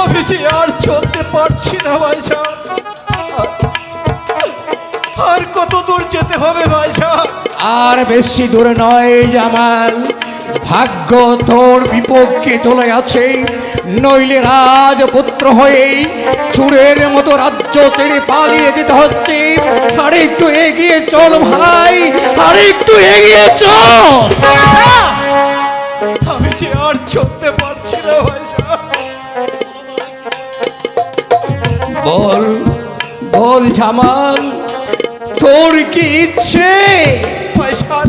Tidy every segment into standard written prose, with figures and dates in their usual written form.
আমি যে আর চলতে পারছি না ভাইজান। আর কত দূর যেতে হবে ভাইজান? আর বেশি দূর নয় জামাল, ভাগ্য তোর বিপক্ষে চলে আছে। নইলে রাজপুত্র হয়ে চুরের মতো রাজ্য ছেড়ে পালিয়ে যেতে হচ্ছে। আর একটু এগিয়ে চল ভাই, আর একটু এগিয়ে চল। আমি যে আর চলতে পারছি না ভাইজান। বল বল জামাল, তোর কি ইচ্ছে? ভাইজান,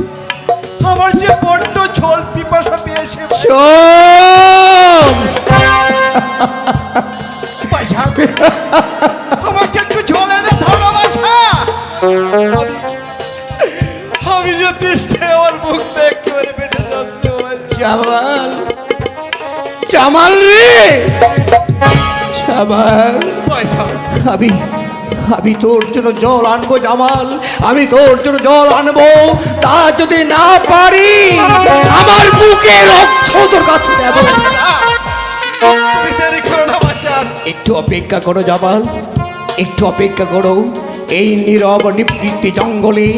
আমার যে বড্ড ঝোল পিপাসা পেয়েছে শোন, ভাইজান, আমাকে একটু ঝোল এনে ধরো ভাইজান। আমি যে তৃষ্ণায় আমার মুখটা একেবারে বেটে যাচ্ছে ভাইজান। জামাল, জামাল রে জামাল, ভাইজান, আমি তোর জন্য জল আনবো জামাল, আমি তোর জন্য জল আনবো। তা যদি না পারি আমার বুকে রক্ত তোর কাছে দেব। তুমি দেরি করো না ভাইজান। একটু অপেক্ষা করো জামাল, একটু অপেক্ষা করো। এই নীরব নিবৃত্তি জঙ্গলে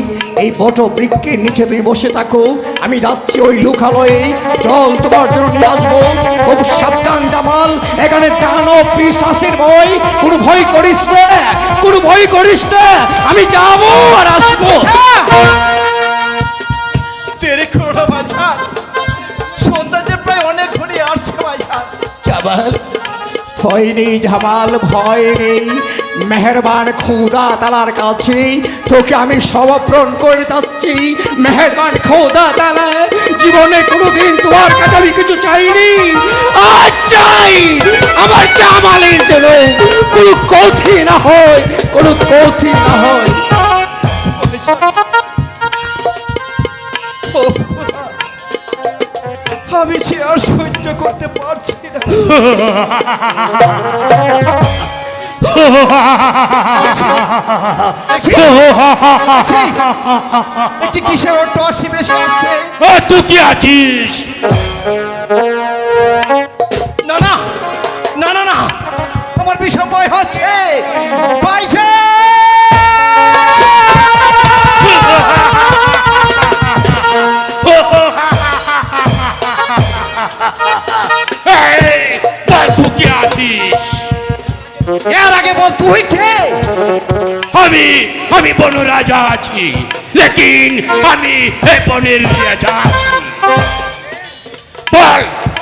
এই বট বৃক্ষের নিচে তুমি বসে থাকো, আমি যাচ্ছি ওই লোকালয়ে জল তোমার জন্য নিয়ে আসবো। খুব সাবধান জামাল, এখানে দানব পিশাচের ভয়, কোনো ভয় করিস না, কোনো ভয় করিস না। আমি যাবো আর আসবো। দেরি করো না ভাইজান, সন্ধ্যা যে প্রায় অনেক ঘড়ি আসছে ভাইজান। জামাল, ভয় নেই জামাল, ভয় নেই। মেহেরবান খোদা তালার কাছে তোকে আমি সমর্পণ করে যাচ্ছি। মেহেরবান খোদা তালা, জীবনে কোনোদিন তোমার কাছে আমি কিছু চাইনি, আজ চাই আমার জামালের জন্য কোনো ক্ষতি না হয়, কোনো ক্ষতি না হয়। ও খোদা, আমি সে আর সহ্য করতে পারছি না। একটি কিসের অটো আসি বেশি আসছে? তুই কি আছিস? না না না না না, আমার ভীষণ ভয় হচ্ছে ভাইজান। তুই কি আছিস? এর আগে বল তুই কে? আমি বন রাজা আছি, লেকিন আমি এই বনের রাজা আছি। বল,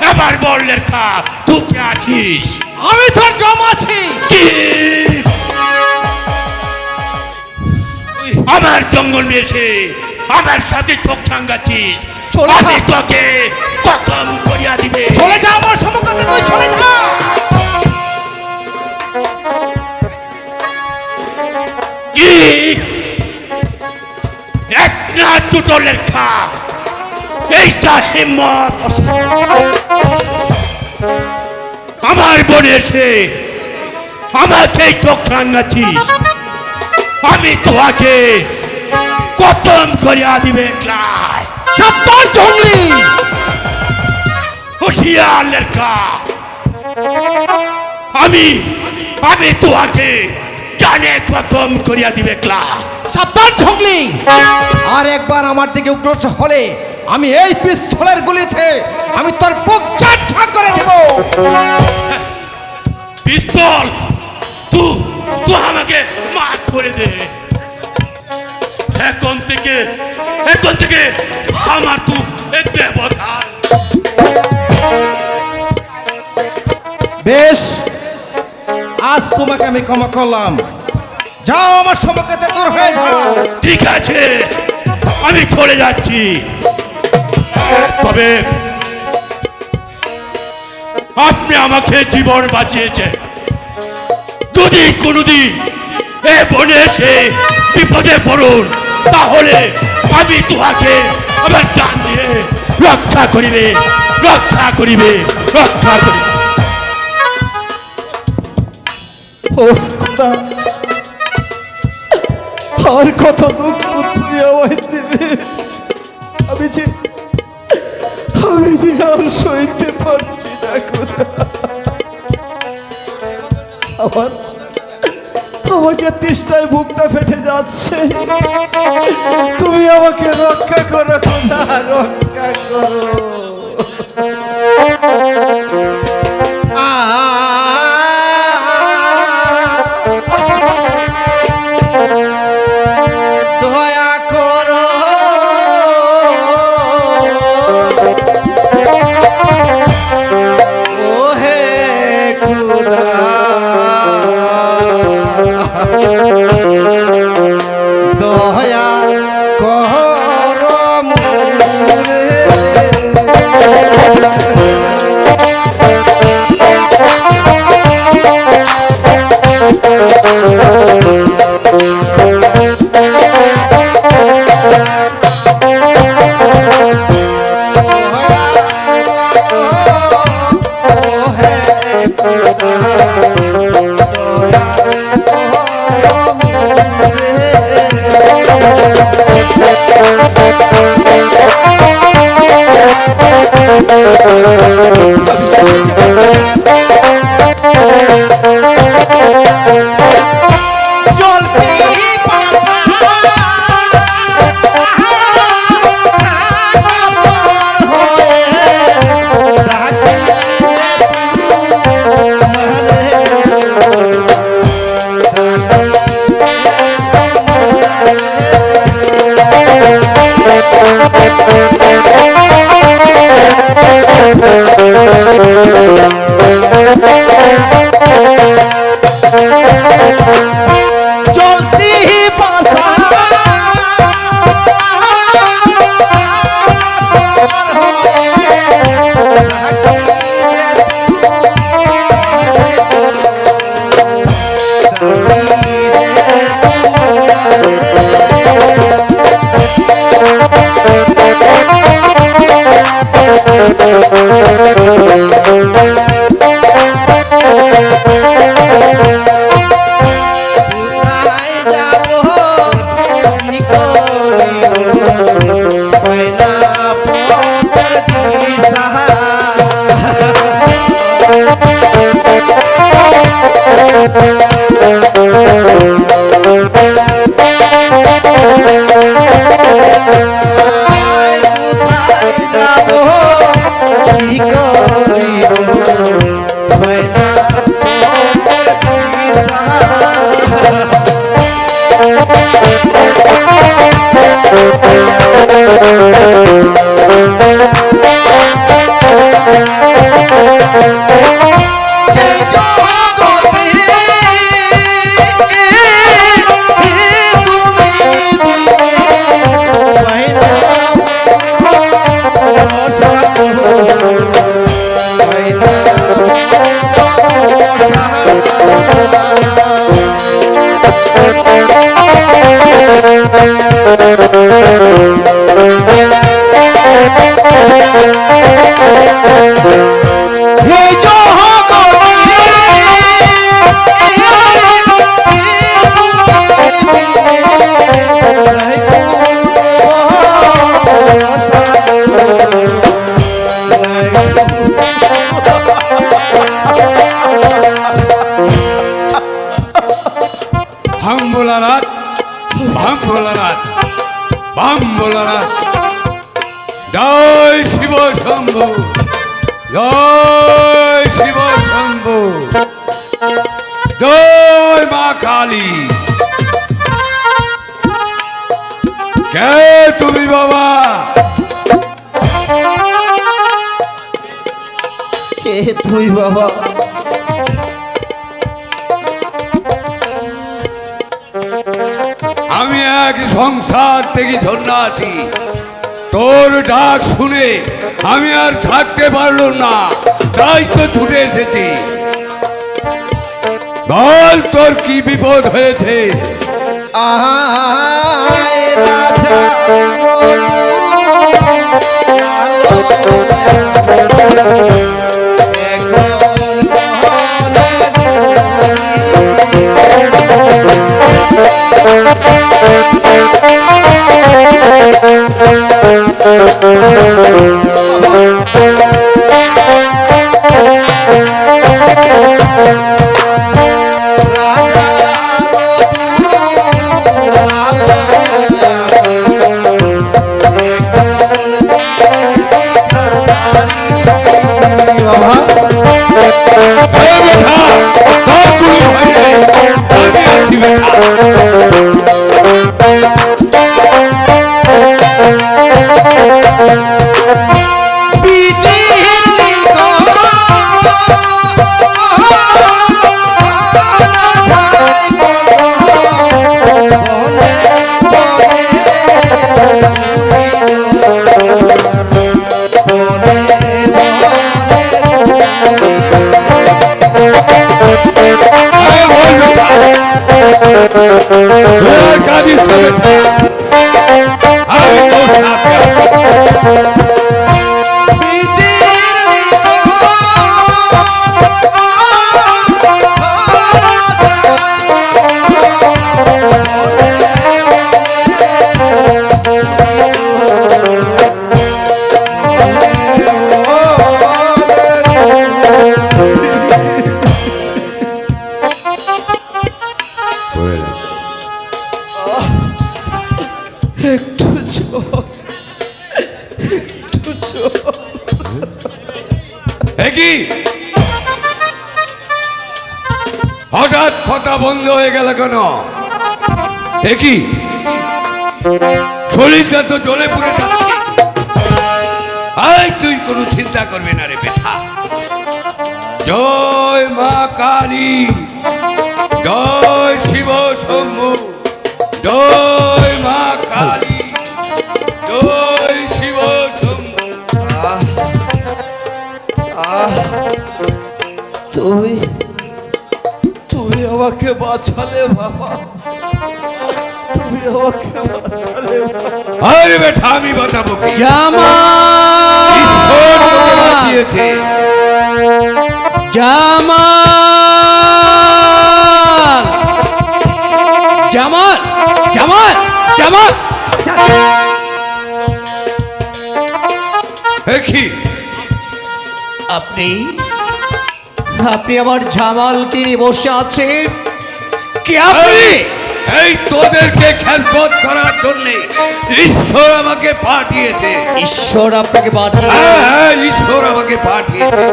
আবার বল লেখা, তুই কে আছিস? আমি তোর জমাছি। কি আমার জঙ্গল মেশে আমার সাথে চোখ সাঙ্গাচ্ছিস? চলে আমি যা। তোকে খতম করিয়া দিবে। চলে যা আমার সম্মুখে, তুই চলে যা। কি এক না দুটো লেখা, এই হিম্মত আমার বোন এসে আমাকে চোখ রাঙাচ্ছিস? আমি তোকে খতম করিয়া দিবে। ক্লায় সাবধান জঙ্গলি, হুশিয়ার লেখা, আমি তোকে জানে খতম করিয়া দিবে। ক্লায় সাবধান জঙ্গলি। আর একবার আমার দিকে অগ্রসর হলে আমি এই পিস্তলের গুলিতে আমি তোর বুক চাট করে দেব। পিস্তল? তুই আমাকে মার করে দে। এখন থেকে আমার তুই দেবতা। বেশ, আজ তোমাকে আমি ক্ষমা করলাম। যাও আমার সম্মুখে দূর হয়ে যাও। ঠিক আছে, আমি চলে যাচ্ছি। তবে আপনি আমাকে জীবন বাঁচিয়েছেন। যদি কোনোদিন এ বনে এসে বিপদে পড়ুন, তাহলে আমি তোমাকে আমার জান দিয়ে রক্ষা করিবে। ও খোদা, আর কত দুঃখ তুমি আমায় দেবে। আমি পারছি না, আর সইতে পারছি না খোদা। আমার আমাকে তৃষ্ণায় বুকটা ফেটে যাচ্ছে, তুমি আমাকে রক্ষা করো খোদা, রক্ষা করো। দয়া করো ও হে খোদা, দয়া করো মোরে। জয় শিব শম্ভু, জয় শিব শম্ভু, জয় মা কালী। কে তুমি বাবা? কে তুই বাবা? আমি এক সংসার থেকে সন্ন্যাসী। তোর ডাক শুনে আমি আর থাকতে পারলাম না, তাই তো ছুটে এসেছি। বল তোর কি বিপদ হয়েছে? আয় রাজা Thank you. তো বেটা, আমি তোর সাথে আছি। একটু জল, একটু জল। কি হঠাৎ কথা বন্ধ হয়ে গেল কেন? কি শরীরটা তো জ্বলে পুড়ে যাচ্ছে। আয় তুই কোনো চিন্তা করবি না রে বেটা। জয় মা কালী, জয় শিব শম্ভু, জয় মা কালী, জয় শিব শম্ভু। তুমি তুমি আমাকে বাঁচালে বাবা, তুমি আমাকে বাঁচালে বাবা। আরে বেটা আমি বাঁচাবো কি? জামাল, ঈশ্বর তোকে বাঁচিয়েছে। জামাল, জামাল, জামাল, জামাল। কি আপনি আপনি আমার জামালকে নিয়ে বসে আছেন? কি আপনি? এই তোদেরকে খেলবত করার জন্য ঈশ্বর আমাকে পাঠিয়েছে। ঈশ্বর আপনাকে পাঠিয়েছে? হ্যাঁ, ঈশ্বর আমাকে পাঠিয়েছে।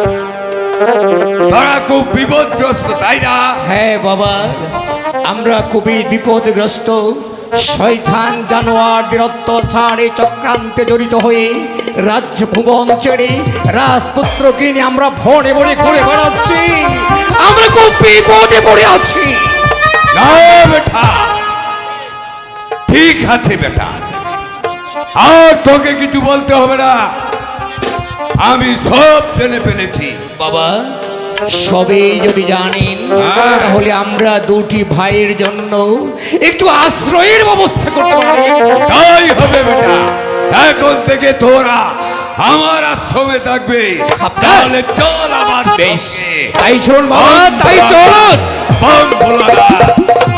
তারা খুব বিপদগ্রস্ত, তাই না? হ্যাঁ বাবা, আমরা খুবই বিপদগ্রস্ত। শয়তান জানোয়ারদের অত্যাচারে চক্রান্তে জড়িত হয়ে রাজ্য ভুবন ছেড়ে রাজপুত্রকে নিয়ে আমরা ভরে ভরে ঘুরে বেড়াচ্ছি। আমরা খুব বিপদে পড়ে আছি। না বেটা, ঠিক আছে বেটা, আর তোকে কিছু বলতে হবে না, আমি সব জেনে ফেলেছি। বাবা, সবে যদি জানেন তাহলে আমরা দুটি ভাইয়ের জন্য একটু আশ্রয়ের ব্যবস্থা করতে পারি। তাই হবে বেটা, এখন থেকে তোরা আমার আশ্রমে থাকবে। তাহলে চল আমার বেশ, সঙ্গে। তাই চল বাবা, তাই চল। বম ভোলানা,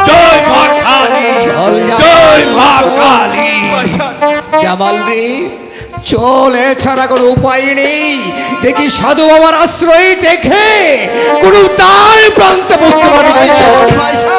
জয় মা কালী, চল জামাল। জয় মা কালী। জামাল রে, চল, এছাড়া কোনো উপায় নেই। দেখি সাধু বাবার আশ্রয় দেখে কোনো তার প্রান্তে বসতে পারবে। পয়সা